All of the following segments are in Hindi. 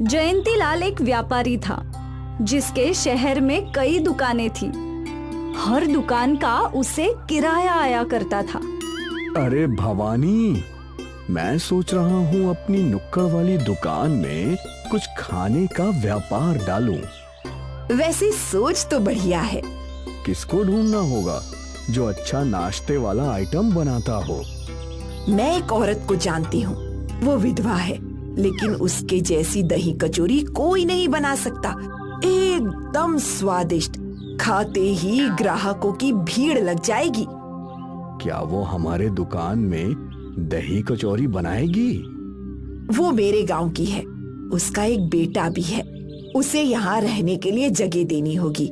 जयंतीलाल एक व्यापारी था जिसके शहर में कई दुकानें थी। हर दुकान का उसे किराया आया करता था। अरे भवानी, मैं सोच रहा हूँ अपनी नुक्कड़ वाली दुकान में कुछ खाने का व्यापार डालूं। वैसे सोच तो बढ़िया है। किसको ढूंढना होगा जो अच्छा नाश्ते वाला आइटम बनाता हो? मैं एक औरत को जानती हूँ, वो विधवा है, लेकिन उसके जैसी दही कचौरी कोई नहीं बना सकता। एकदम स्वादिष्ट, खाते ही ग्राहकों की भीड़ लग जाएगी। क्या वो हमारे दुकान में दही कचौरी बनाएगी? वो मेरे गांव की है, उसका एक बेटा भी है। उसे यहाँ रहने के लिए जगह देनी होगी,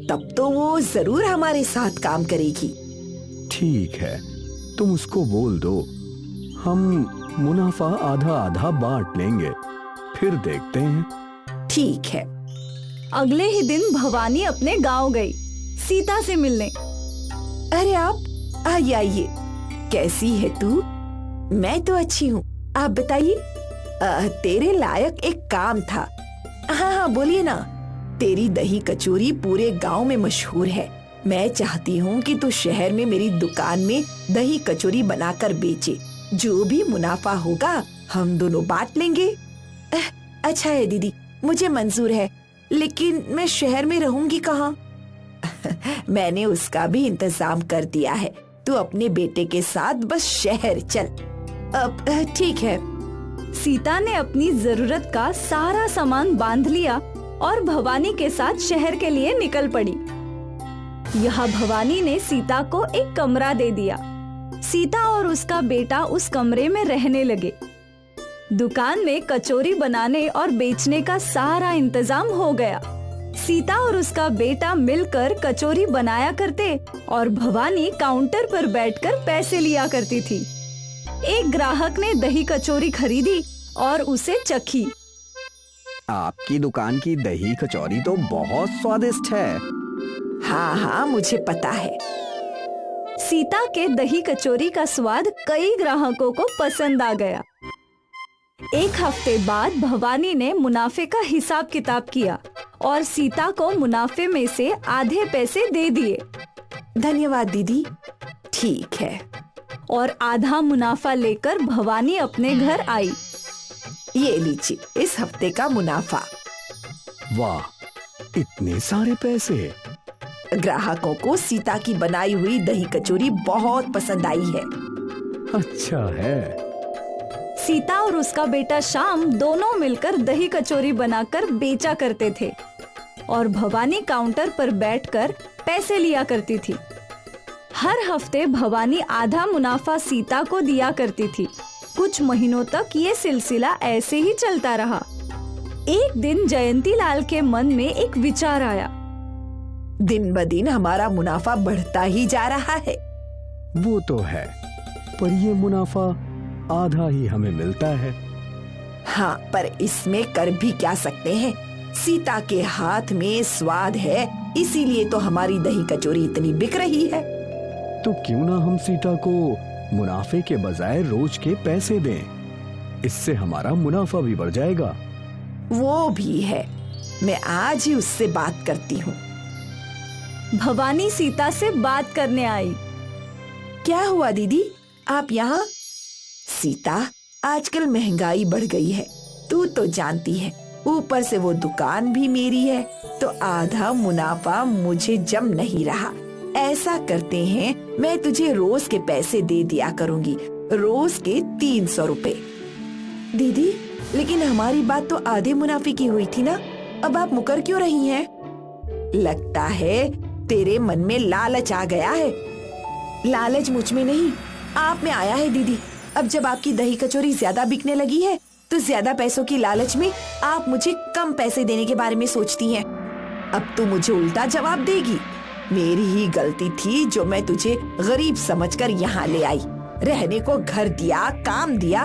तब तो वो जरूर हमारे साथ काम करेगी। ठीक है, तुम उसको बोल दो, हम मुनाफा आधा आधा बांट लेंगे, फिर देखते हैं। ठीक है। अगले ही दिन भवानी अपने गांव गई सीता से मिलने। अरे आप आइए आइए, कैसी है तू? मैं तो अच्छी हूँ, आप बताइए। तेरे लायक एक काम था। हाँ हाँ बोलिए ना। तेरी दही कचौरी पूरे गांव में मशहूर है। मैं चाहती हूँ कि तू शहर में मेरी दुकान में दही कचौरी बनाकर बेचे। जो भी मुनाफा होगा हम दोनों बांट लेंगे। अच्छा है दीदी, मुझे मंजूर है, लेकिन मैं शहर में रहूंगी कहाँ? मैंने उसका भी इंतजाम कर दिया है। तू अपने बेटे के साथ बस शहर चल। अब ठीक है। सीता ने अपनी जरूरत का सारा सामान बांध लिया और भवानी के साथ शहर के लिए निकल पड़ी। यह भवानी ने सीता को एक कमरा दे दिया। सीता और उसका बेटा उस कमरे में रहने लगे। दुकान में कचौरी बनाने और बेचने का सारा इंतजाम हो गया। सीता और उसका बेटा मिलकर कचौरी बनाया करते और भवानी काउंटर पर बैठकर पैसे लिया करती थी। एक ग्राहक ने दही कचौरी खरीदी और उसे चखी। आपकी दुकान की दही कचौरी तो बहुत स्वादिष्ट है। हाँ हाँ मुझे पता है। सीता के दही कचौरी का स्वाद कई ग्राहकों को पसंद आ गया। एक हफ्ते बाद भवानी ने मुनाफे का हिसाब किताब किया और सीता को मुनाफे में से आधे पैसे दे दिए। धन्यवाद दीदी। ठीक है। और आधा मुनाफा लेकर भवानी अपने घर आई। ये लीजिए, इस हफ्ते का मुनाफा। वाह, इतने सारे पैसे! ग्राहकों को सीता की बनाई हुई दही कचौरी बहुत पसंद आई है। अच्छा है। सीता और उसका बेटा श्याम दोनों मिलकर दही कचौरी बनाकर बेचा करते थे और भवानी काउंटर पर बैठकर पैसे लिया करती थी। हर हफ्ते भवानी आधा मुनाफा सीता को दिया करती थी। कुछ महीनों तक ये सिलसिला ऐसे ही चलता रहा। एक दिन जयंतीलाल के मन में एक विचार आया। दिन ब दिन हमारा मुनाफा बढ़ता ही जा रहा है। वो तो है, पर ये मुनाफा आधा ही हमें मिलता है। हाँ, पर इसमें कर भी क्या सकते हैं? सीता के हाथ में स्वाद है, इसीलिए तो हमारी दही कचौरी इतनी बिक रही है। तो क्यों ना हम सीता को मुनाफे के बजाय रोज के पैसे दें? इससे हमारा मुनाफा भी बढ़ जाएगा। वो भी है, मैं आज ही उससे बात करती हूँ। भवानी सीता से बात करने आई। क्या हुआ दीदी, आप यहाँ? सीता, आजकल महंगाई बढ़ गई है, तू तो जानती है। ऊपर से वो दुकान भी मेरी है, तो आधा मुनाफा मुझे जम नहीं रहा। ऐसा करते हैं, मैं तुझे रोज के पैसे दे दिया करूँगी, रोज के 300 रुपए। दीदी, लेकिन हमारी बात तो आधे मुनाफे की हुई थी ना, अब आप मुकर क्यों रही हैं? लगता है तेरे मन में लालच आ गया है। लालच मुझ में नहीं, आप में आया है दीदी। अब जब आपकी दही कचौरी ज्यादा बिकने लगी है, तो ज्यादा पैसों की लालच में आप मुझे कम पैसे देने के बारे में सोचती हैं। अब तो मुझे उल्टा जवाब देगी। मेरी ही गलती थी जो मैं तुझे गरीब समझकर यहाँ ले आई, रहने को घर दिया, काम दिया।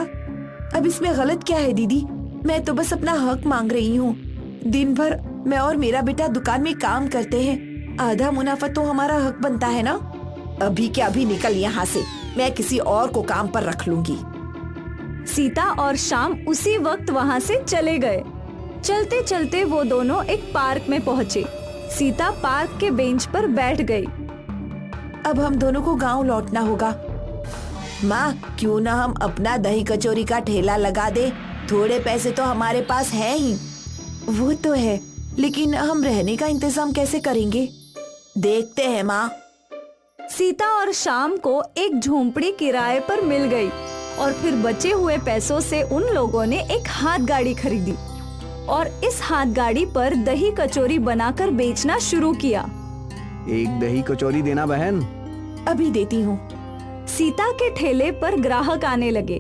अब इसमें गलत क्या है दीदी? मैं तो बस अपना हक मांग रही हूँ। दिन भर मैं और मेरा बेटा दुकान में काम करते हैं, आधा मुनाफा तो हमारा हक बनता है ना। अभी क्या अभी निकल यहाँ से, मैं किसी और को काम पर रख लूंगी। सीता और श्याम उसी वक्त वहाँ से चले गए। चलते चलते वो दोनों एक पार्क में पहुँचे। सीता पार्क के बेंच पर बैठ गई। अब हम दोनों को गांव लौटना होगा। माँ, क्यों ना हम अपना दही कचौरी का ठेला लगा दे? थोड़े पैसे तो हमारे पास है ही। वो तो है, लेकिन हम रहने का इंतजाम कैसे करेंगे? देखते हैं माँ। सीता और शाम को एक झोंपड़ी किराए पर मिल गई और फिर बचे हुए पैसों से उन लोगों ने एक हाथ गाड़ी खरीदी और इस हाथ गाड़ी पर दही कचौरी बनाकर बेचना शुरू किया। एक दही कचौरी देना बहन। अभी देती हूँ। सीता के ठेले पर ग्राहक आने लगे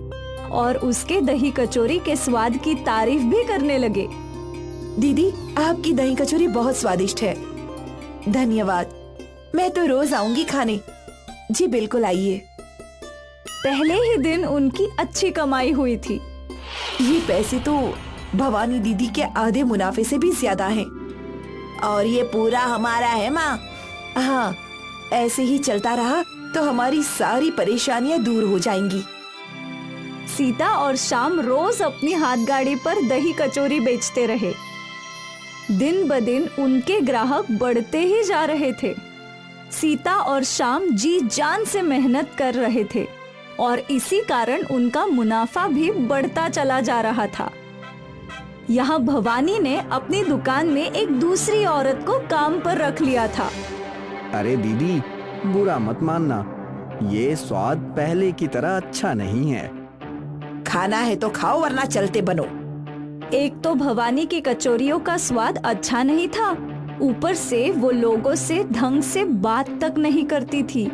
और उसके दही कचौरी के स्वाद की तारीफ भी करने लगे। दीदी, आपकी दही कचौरी बहुत स्वादिष्ट है। धन्यवाद। मैं तो रोज आऊंगी खाने। जी बिल्कुल, आइए। पहले ही दिन उनकी अच्छी कमाई हुई थी। ये पैसे तो भवानी दीदी के आधे मुनाफे से भी ज्यादा हैं। और ये पूरा हमारा है माँ। हाँ, ऐसे ही चलता रहा तो हमारी सारी परेशानियाँ दूर हो जाएंगी। सीता और शाम रोज अपनी हाथ गाड़ी पर दही कचौरी बेचते रहे। दिन ब दिन उनके ग्राहक बढ़ते ही जा रहे थे। सीता और शाम जी जान से मेहनत कर रहे थे और इसी कारण उनका मुनाफा भी बढ़ता चला जा रहा था। यहाँ भवानी ने अपनी दुकान में एक दूसरी औरत को काम पर रख लिया था। अरे दीदी, बुरा मत मानना, ये स्वाद पहले की तरह अच्छा नहीं है। खाना है तो खाओ, वरना चलते बनो। एक तो भवानी की कचौरियों का स्वाद अच्छा नहीं था, ऊपर से वो लोगों से ढंग से बात तक नहीं करती थी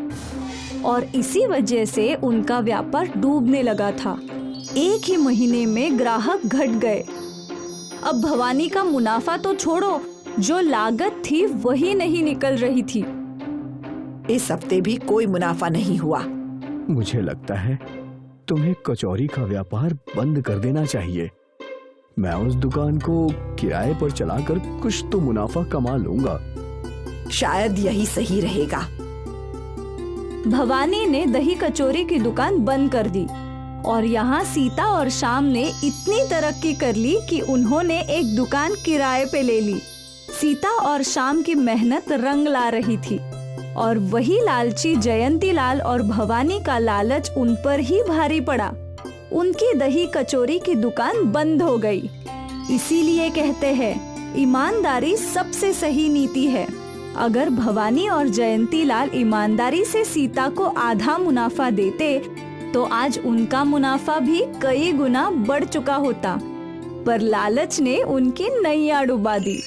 और इसी वजह से उनका व्यापार डूबने लगा था। एक ही महीने में ग्राहक घट गए। अब भवानी का मुनाफा तो छोड़ो, जो लागत थी वही नहीं निकल रही थी। इस हफ्ते भी कोई मुनाफा नहीं हुआ। मुझे लगता है तुम्हें कचौरी का व्यापार बंद कर देना चाहिए। मैं उस दुकान को किराए पर चलाकर कुछ तो मुनाफा कमा लूंगा। शायद यही सही रहेगा। भवानी ने दही कचौरी की दुकान बंद कर दी और यहाँ सीता और शाम ने इतनी तरक्की कर ली कि उन्होंने एक दुकान किराए पे ले ली। सीता और शाम की मेहनत रंग ला रही थी और वही लालची जयंती लाल और भवानी का लालच उन पर ही भारी पड़ा। उनकी दही कचौरी की दुकान बंद हो गई। इसीलिए कहते हैं, ईमानदारी सबसे सही नीति है। अगर भवानी और जयंती लाल ईमानदारी से सीता को आधा मुनाफा देते तो आज उनका मुनाफा भी कई गुना बढ़ चुका होता, पर लालच ने उनकी नैया डुबा दी।